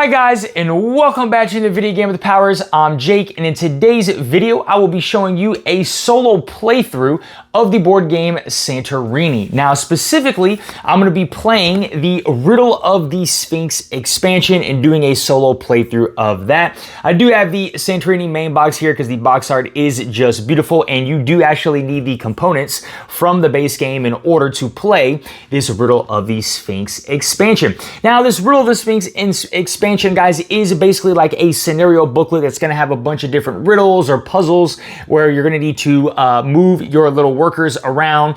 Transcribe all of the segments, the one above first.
Hi guys, and welcome back to the Video Game with the Powers. I'm Jake, and in today's video, I will be showing you a solo playthrough of the board game Santorini. Now, specifically, I'm going to be playing the Riddle of the Sphinx expansion and doing a solo playthrough of that. I do have the Santorini main box here because the box art is just beautiful, and you do actually need the components from the base game in order to play this Riddle of the Sphinx expansion. Now, this Riddle of the Sphinx expansion, guys, is basically like a scenario booklet that's going to have a bunch of different riddles or puzzles where you're going to need to move your little workers around,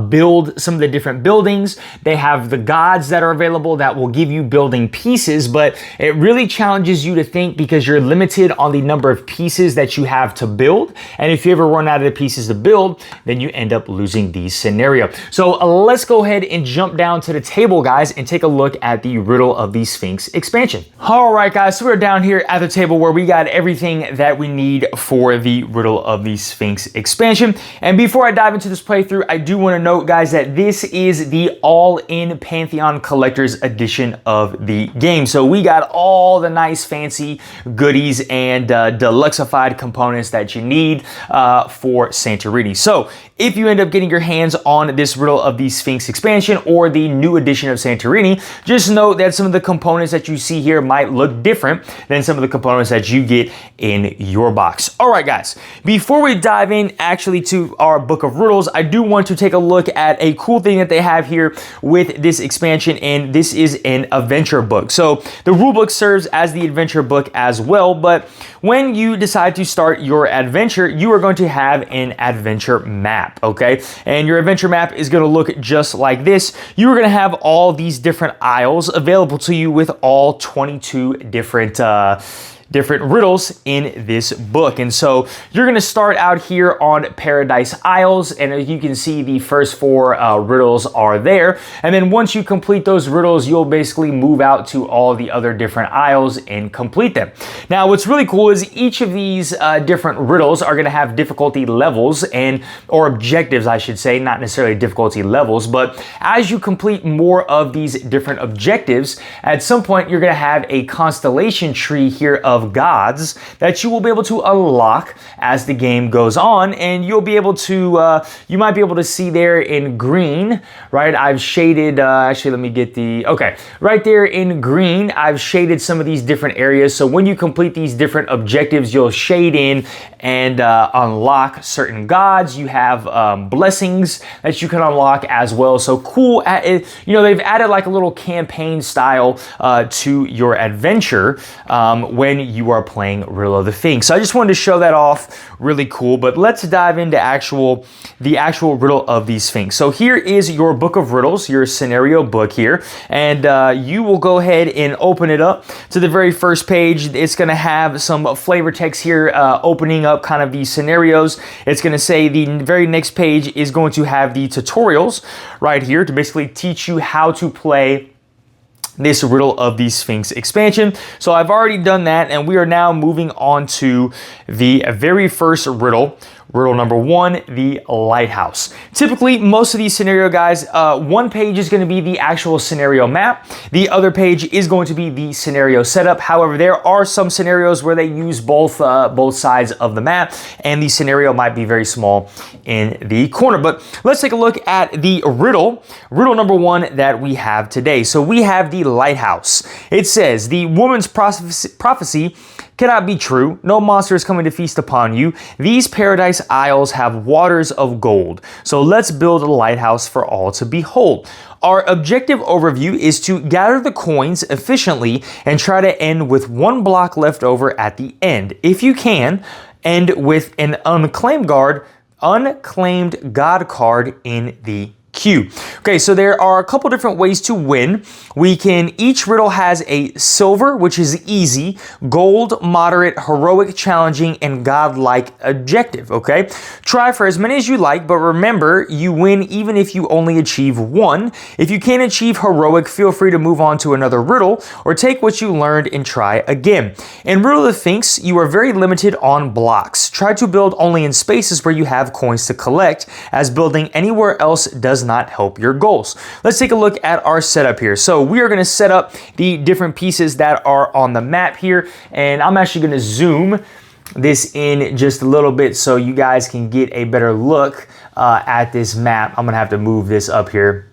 build some of the different buildings. They have the gods that are available that will give you building pieces, but it really challenges you to think because you're limited on the number of pieces that you have to build. And if you ever run out of the pieces to build, then you end up losing the scenario. So let's go ahead and jump down to the table, guys, and take a look at the Riddle of the Sphinx expansion. All right, guys, so we're down here at the table where we got everything that we need for the Riddle of the Sphinx expansion. And before I dive into this playthrough, I do want to note, guys, that this is the all-in Pantheon Collector's Edition of the game. So we got all the nice fancy goodies and deluxeified components that you need for Santorini. So if you end up getting your hands on this Riddle of the Sphinx expansion or the new edition of Santorini, just note that some of the components that you see here might look different than some of the components that you get in your box. All right, guys, before we dive in actually to our book of riddles, I do want to take a look at a cool thing that they have here with this expansion, and this is an adventure book. So the rule book serves as the adventure book as well, but when you decide to start your adventure, you are going to have an adventure map, okay? And your adventure map is going to look just like this. You are going to have all these different isles available to you with all 22 different riddles in this book. And so you're going to start out here on Paradise Isles, and as you can see, the first four riddles are there. And then once you complete those riddles, you'll basically move out to all the other different isles and complete them. Now, what's really cool is each of these different riddles are going to have difficulty levels or objectives, I should say, not necessarily difficulty levels, but as you complete more of these different objectives, at some point you're going to have a constellation tree here of gods that you will be able to unlock as the game goes on, and you'll be able to you might be able to see there in green, right? I've shaded actually, let me get right there in green, I've shaded some of these different areas. So when you complete these different objectives, you'll shade in and unlock certain gods. You have blessings that you can unlock as well. So cool. You know, they've added like a little campaign style to your adventure when you are playing Riddle of the Sphinx. So I just wanted to show that off. Really cool. But let's dive into the actual Riddle of the Sphinx. So here is your book of riddles, your scenario book here, and you will go ahead and open it up to the very first page. It's going to have some flavor text here opening up kind of these scenarios. It's going to say the very next page is going to have the tutorials right here to basically teach you how to play this Riddle of the Sphinx expansion. So I've already done that, and we are now moving on to the very first riddle. Riddle number one, the Lighthouse. Typically, most of these scenario guys, one page is going to be the actual scenario map. The other page is going to be the scenario setup. However, there are some scenarios where they use both sides of the map, and the scenario might be very small in the corner. But let's take a look at the riddle number one that we have today. So we have the Lighthouse. It says, the woman's prophecy cannot be true. No monster is coming to feast upon you. These paradise isles have waters of gold. So let's build a lighthouse for all to behold. Our objective overview is to gather the coins efficiently and try to end with one block left over at the end. If you can, end with an unclaimed god card in the queue. Okay, so there are a couple different ways to win. Each riddle has a silver, which is easy, gold, moderate, heroic, challenging, and godlike objective, okay? Try for as many as you like, but remember, you win even if you only achieve one. If you can't achieve heroic, feel free to move on to another riddle or take what you learned and try again. In Riddle of the Sphinx, you are very limited on blocks. Try to build only in spaces where you have coins to collect, as building anywhere else does not help your goals. Let's take a look at our setup here. So we are going to set up the different pieces that are on the map here, and I'm actually going to zoom this in just a little bit so you guys can get a better look at this map. I'm going to have to move this up here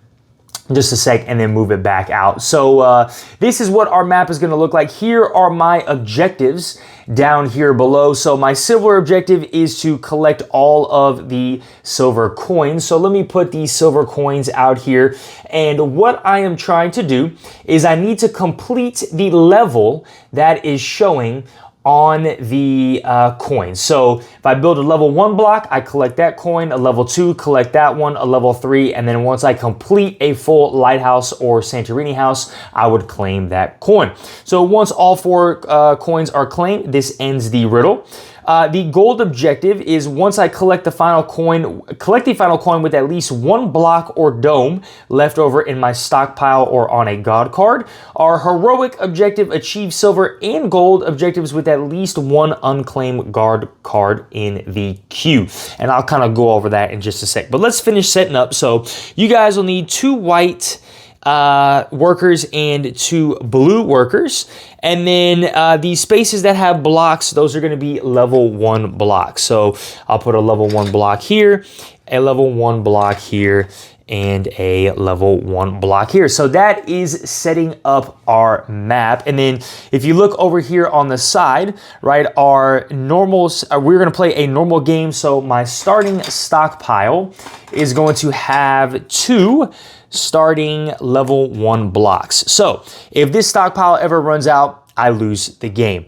just a sec and then move it back out. So this is what our map is going to look like. Here are my objectives down here below. So my silver objective is to collect all of the silver coins. So let me put these silver coins out here. And what I am trying to do is I need to complete the level that is showing on the coins. So if I build a level 1 block, I collect that coin, a level 2, collect that one, a level 3, and then once I complete a full lighthouse or Santorini house, I would claim that coin. So once all 4 coins are claimed, this ends the riddle. The gold objective is once I collect the final coin with at least 1 block or dome left over in my stockpile or on a god card. Our heroic objective achieves silver and gold objectives with at least 1 unclaimed god card in the queue. And I'll kind of go over that in just a sec. But let's finish setting up. So you guys will need 2 white workers and 2 blue workers, and then the spaces that have blocks, those are going to be level 1 blocks. So I'll put a level 1 block here, a level 1 block here, and a level 1 block here. So that is setting up our map. And then if you look over here on the side, right, our normals, we're going to play a normal game. So my starting stockpile is going to have 2 starting level 1 blocks. So if this stockpile ever runs out, I lose the game.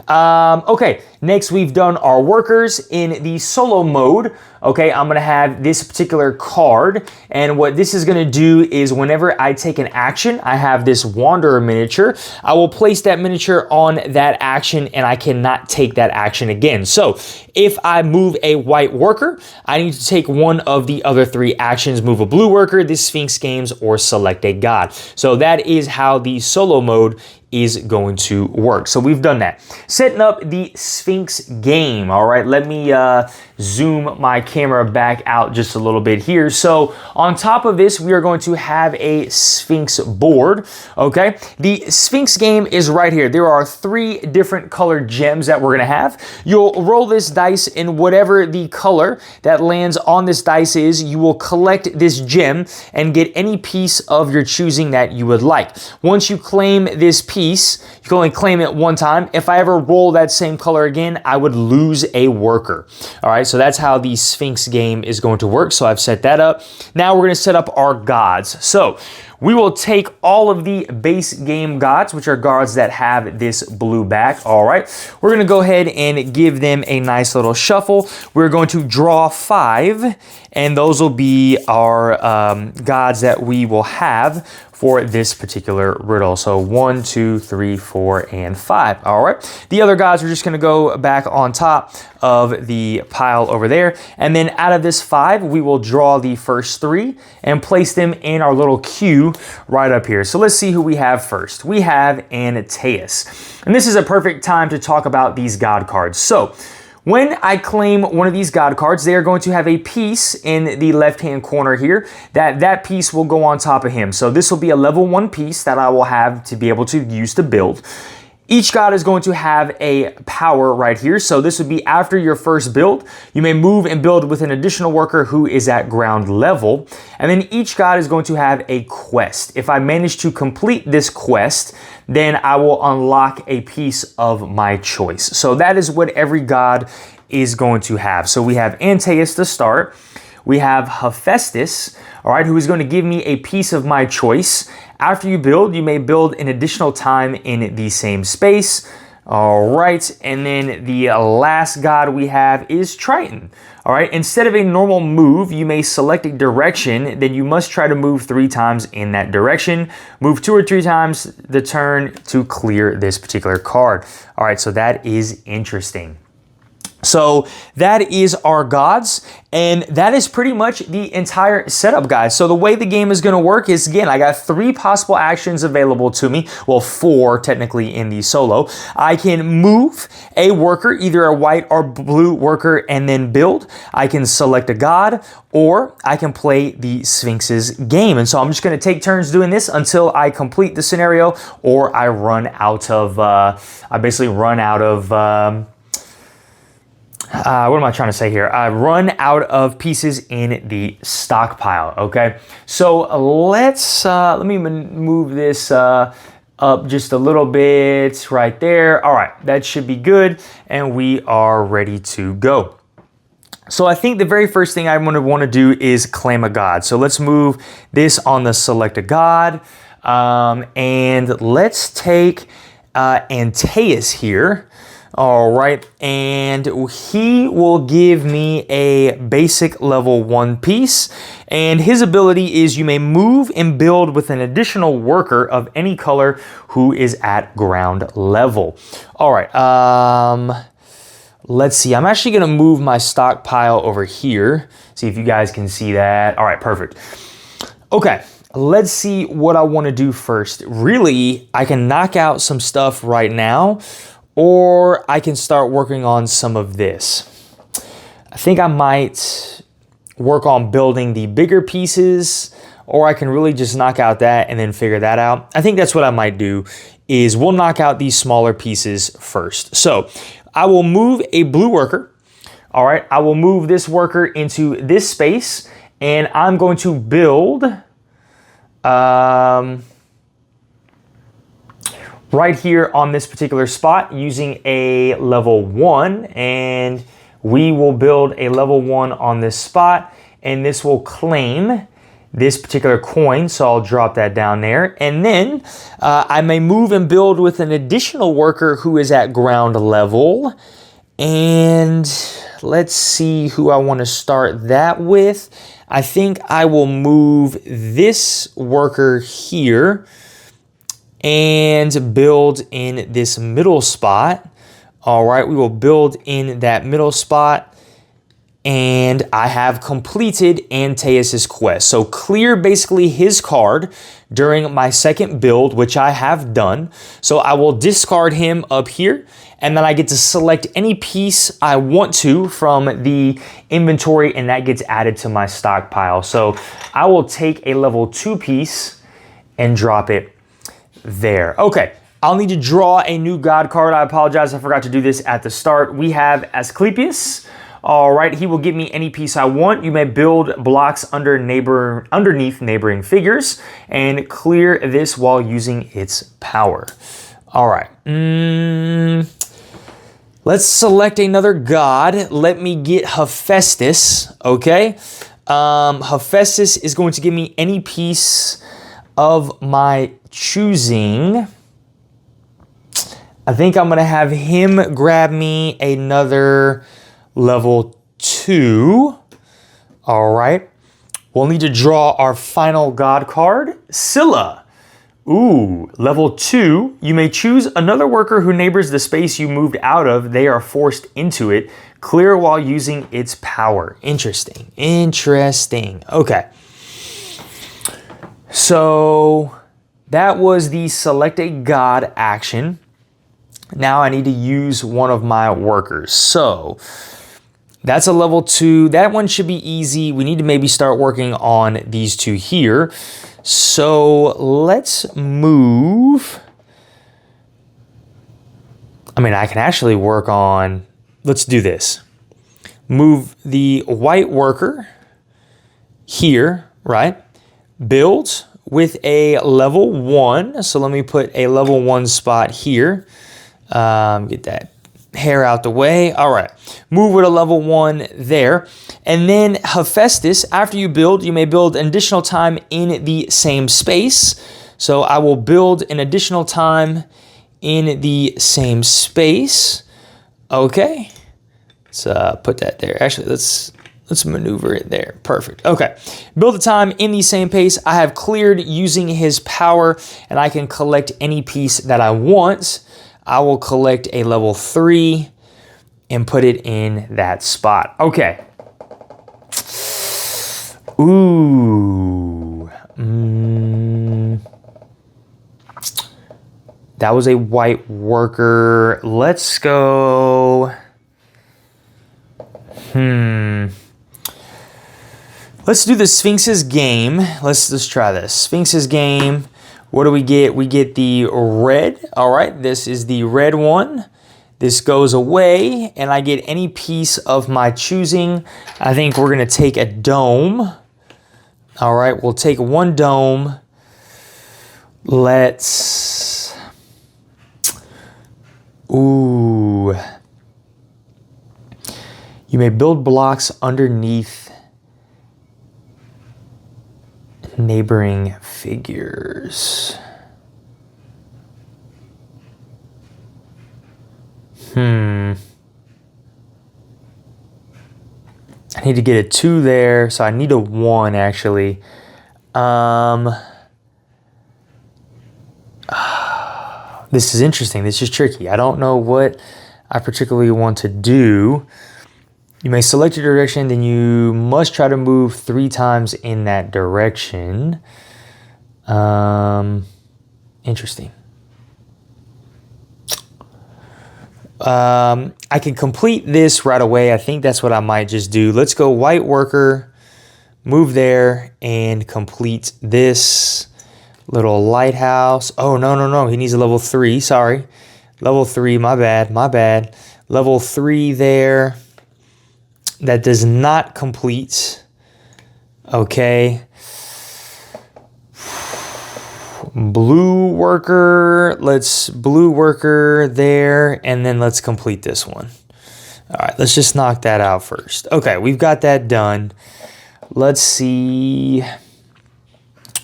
Okay, next we've done our workers in the solo mode. Okay, I'm gonna have this particular card, and what this is gonna do is whenever I take an action, I have this wanderer miniature. I will place that miniature on that action and I cannot take that action again. So if I move a white worker, I need to take one of the other 3 actions, move a blue worker, the Sphinx games, or select a god. So that is how the solo mode is going to work. So we've done that. Setting up the Sphinx game. All right, let me zoom my camera back out just a little bit here. So on top of this, we are going to have a Sphinx board. Okay, the Sphinx game is right here. There are 3 different colored gems that we're gonna have. You'll roll this dice, and whatever the color that lands on this dice is, you will collect this gem and get any piece of your choosing that you would like. Once you claim this piece, you can only claim it 1 time. If I ever roll that same color again, I would lose a worker. All right, so that's how the Sphinx game is going to work. So I've set that up. Now we're going to set up our gods. So we will take all of the base game gods, which are gods that have this blue back. All right, we're going to go ahead and give them a nice little shuffle. We're going to draw 5, and those will be our gods that we will have for this particular riddle. So 1, 2, 3, 4, and 5. All right. The other gods are just going to go back on top of the pile over there. And then out of this 5, we will draw the first 3 and place them in our little queue right up here. So let's see who we have first. We have Antaeus. And this is a perfect time to talk about these god cards. So when I claim one of these god cards, they are going to have a piece in the left-hand corner here that piece will go on top of him. So this will be a level 1 piece that I will have to be able to use to build. Each god is going to have a power right here. So this would be after your first build. You may move and build with an additional worker who is at ground level. And then each god is going to have a quest. If I manage to complete this quest, then I will unlock a piece of my choice. So that is what every god is going to have. So we have Antaeus to start. We have Hephaestus, all right, who is going to give me a piece of my choice. After you build, you may build an additional time in the same space. All right, and then the last god we have is Triton. All right, instead of a normal move, you may select a direction, then you must try to move 3 times in that direction. Move 2 or 3 times the turn to clear this particular card. All right, so that is interesting. So that is our gods, and that is pretty much the entire setup, guys. So the way the game is going to work is, again, I got 3 possible actions available to me. Well, 4 technically in the solo. I can move a worker, either a white or blue worker, and then build. I can select a god, or I can play the Sphinx's game. And so I'm just going to take turns doing this until I complete the scenario, or I run out of, what am I trying to say here? I run out of pieces in the stockpile, okay? So let me move this up just a little bit right there. All right, that should be good, and we are ready to go. So I think the very first thing I'm going to want to do is claim a god. So let's move this on the select a god, and let's take Antaeus here. All right, and he will give me a basic level 1 piece, and his ability is you may move and build with an additional worker of any color who is at ground level. All right, let's see. I'm actually gonna move my stockpile over here. See if you guys can see that. All right, perfect. Okay. Let's see what I want to do first. Really, I can knock out some stuff right now, or I can start working on some of this. I think I might work on building the bigger pieces, or I can really just knock out that and then figure that out. I think that's what I might do, is we'll knock out these smaller pieces first. So I will move a blue worker. All right, I will move this worker into this space, and I'm going to build right here on this particular spot using a level 1, and we will build a level 1 on this spot, and this will claim this particular coin, so I'll drop that down there. And then I may move and build with an additional worker who is at ground level, and let's see who I want to start that with. I think I will move this worker here and build in this middle spot. All right, we will build in that middle spot, and I have completed Antaeus's quest. So clear basically his card during my second build, which I have done. So I will discard him up here, and then I get to select any piece I want to from the inventory, and that gets added to my stockpile. So I will take a level 2 piece and drop it there. Okay, I'll need to draw a new god card. I apologize, I forgot to do this at the start. We have Asclepius. All right, he will give me any piece I want. You may build blocks underneath neighboring figures and clear this while using its power. All right, let's select another god. Let me get Hephaestus, okay? Hephaestus is going to give me any piece of my choosing. I think I'm gonna have him grab me another level 2. All right. We'll need to draw our final god card, Scylla. Ooh, level 2. You may choose another worker who neighbors the space you moved out of. They are forced into it. Clear while using its power. Interesting. Interesting. Okay. So that was the select a god action. Now I need to use one of my workers. So that's a level 2. That one should be easy. We need to maybe start working on these 2 here. So let's move. I mean, I can actually work on, let's do this. Move the white worker here, right? Build with a level 1. So let me put a level 1 spot here. Get that hair out the way. All right, move with a level 1 there. And then Hephaestus, after you build, you may build an additional time in the same space. So I will build an additional time in the same space. Okay, let's put that there. Actually, let's maneuver it there. Perfect. Okay, build the time in the same pace. I have cleared using his power, and I can collect any piece that I want. I will collect a level 3, and put it in that spot. Okay. Ooh. That was a white worker. Let's go. Let's do the Sphinx's game. Let's try this. Sphinx's game. What do we get? We get the red. All right, this is the red one. This goes away, and I get any piece of my choosing. I think we're gonna take a dome. All right, we'll take one dome. Let's... Ooh. You may build blocks underneath neighboring figures. I need to get a 2 there, so I need a 1 actually. This is interesting. This is tricky. I don't know what I particularly want to do. You may select a direction, then you must try to move 3 times in that direction. Interesting. I can complete this right away. I think that's what I might just do. Let's go white worker, move there, and complete this little lighthouse. Oh, no. He needs a level 3. Sorry. Level 3. My bad. Level 3 there. That does not complete. Okay. Blue worker. Let's blue worker there. And then let's complete this one. All right. Let's just knock that out first. Okay. We've got that done. Let's see.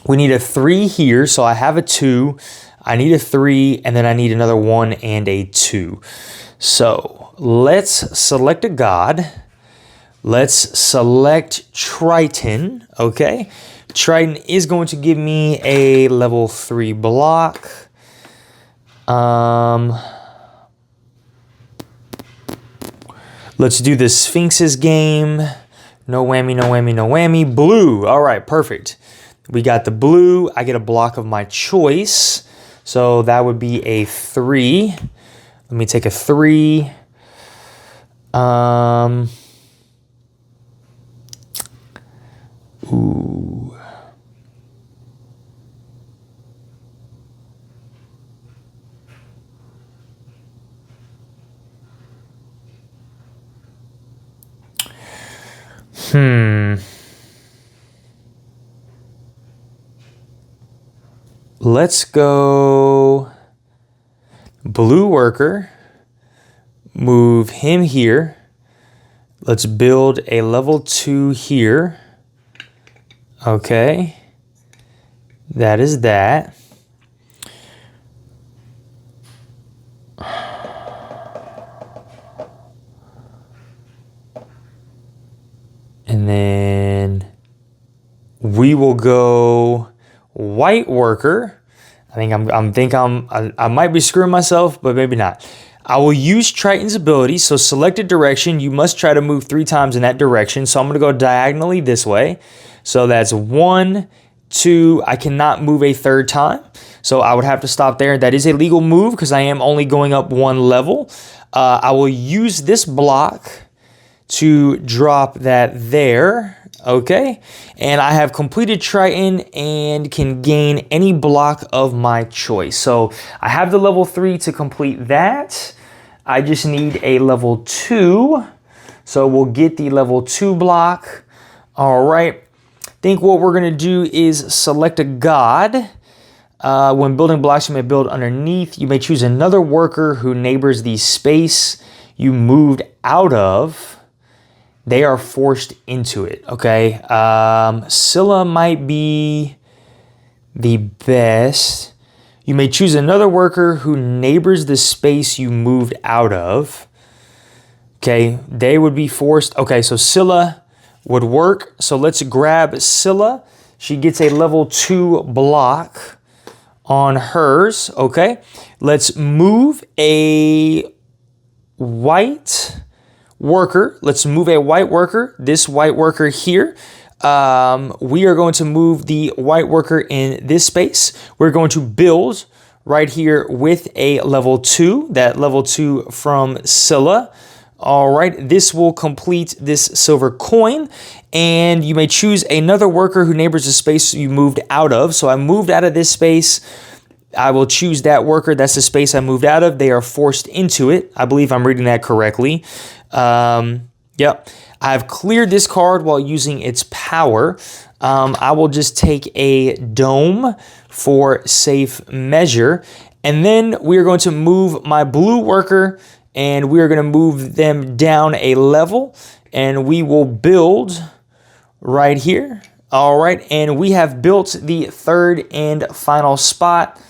We need a 3 here. So I have a 2. I need a 3. And then I need another 1 and a 2. So let's select a god. Let's select Triton, okay? Triton is going to give me a level 3 block. Let's do the Sphinx's game. No whammy, no whammy, no whammy. Blue, all right, perfect. We got the blue. I get a block of my choice. So that would be a 3. Let me take a 3. Ooh. Let's go blue worker. Move him here. Let's build a level 2 here. Okay. That is that. And then we will go white worker. I might be screwing myself, but maybe not. I will use Triton's ability. So select a direction. You must try to move 3 times in that direction. So I'm going to go diagonally this way. So that's 1, 2. I cannot move a 3rd time. So I would have to stop there. That is a legal move because I am only going up 1 level. I will use this block to drop that there. Okay. And I have completed Triton and can gain any block of my choice. So I have the level 3 to complete that. I just need a level 2. So we'll get the level 2 block. All right. I think what we're going to do is select a god. When building blocks, you may build underneath. You may choose another worker who neighbors the space you moved out of. They are forced into it, okay? Scylla might be the best. You may choose another worker who neighbors the space you moved out of. Okay, they would be forced. Okay, so Scylla would work. So let's grab Scylla. She gets a level 2 block on hers, okay? Let's move a white worker. Let's move a white worker, this white worker here. We are going to move the white worker in this space. We're going to build right here with a level 2, that level 2 from Scylla. All right, this will complete this silver coin, and you may choose another worker who neighbors the space you moved out of. So I moved out of this space. I will choose that worker. That's the space I moved out of. They are forced into it. I believe I'm reading that correctly. Yep. I've cleared this card while using its power. I will just take a dome for safe measure. And then we're going to move my blue worker, and we're going to move them down a level, and we will build right here. All right, and we have built the third and final spot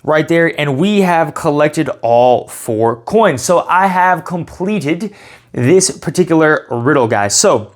right there, and we have collected all 4 coins. So I have completed this particular riddle, guys. So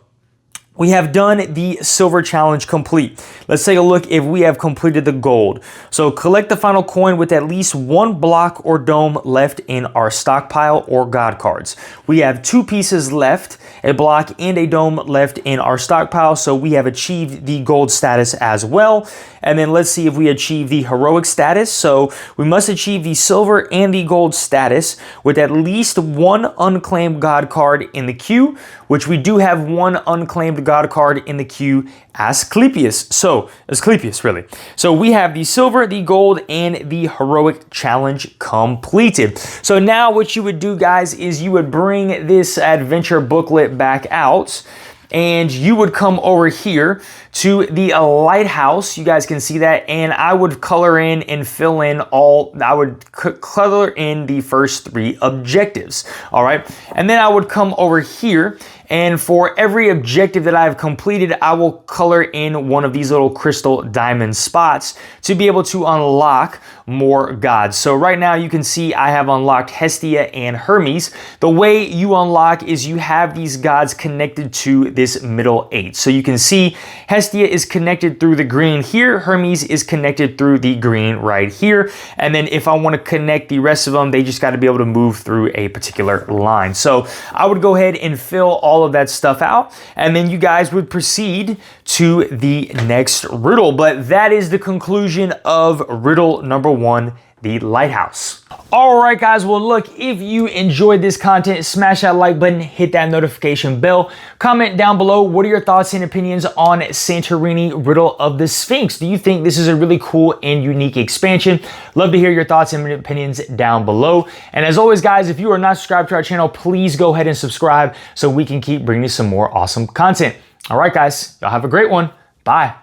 we have done the silver challenge complete. Let's take a look if we have completed the gold. So collect the final coin with at least 1 block or dome left in our stockpile or god cards. We have 2 pieces left, a block and a dome left in our stockpile. So we have achieved the gold status as well. And then let's see if we achieve the heroic status. So we must achieve the silver and the gold status with at least 1 unclaimed god card in the queue, which we do have 1 unclaimed god card in the queue, Asclepius. So, Asclepius, really. So we have the silver, the gold, and the heroic challenge completed. So now what you would do, guys, is you would bring this adventure booklet back out, and you would come over here to the lighthouse. You guys can see that, and I would color in and fill in I would color in the first 3 objectives. All right, and then I would come over here, and for every objective that I've completed, I will color in one of these little crystal diamond spots to be able to unlock more gods. So right now you can see I have unlocked Hestia and Hermes. The way you unlock is you have these gods connected to this middle 8. So you can see Hestia is connected through the green here. Hermes is connected through the green right here. And then if I want to connect the rest of them, they just got to be able to move through a particular line. So I would go ahead and fill all of that stuff out, and then you guys would proceed to the next riddle. But that is the conclusion of riddle number 1, the lighthouse. All right, guys. Well, look, if you enjoyed this content, smash that like button, hit that notification bell, comment down below. What are your thoughts and opinions on Santorini Riddle of the Sphinx? Do you think this is a really cool and unique expansion? Love to hear your thoughts and opinions down below. And as always, guys, if you are not subscribed to our channel, please go ahead and subscribe so we can keep bringing you some more awesome content. All right, guys, y'all have a great one. Bye.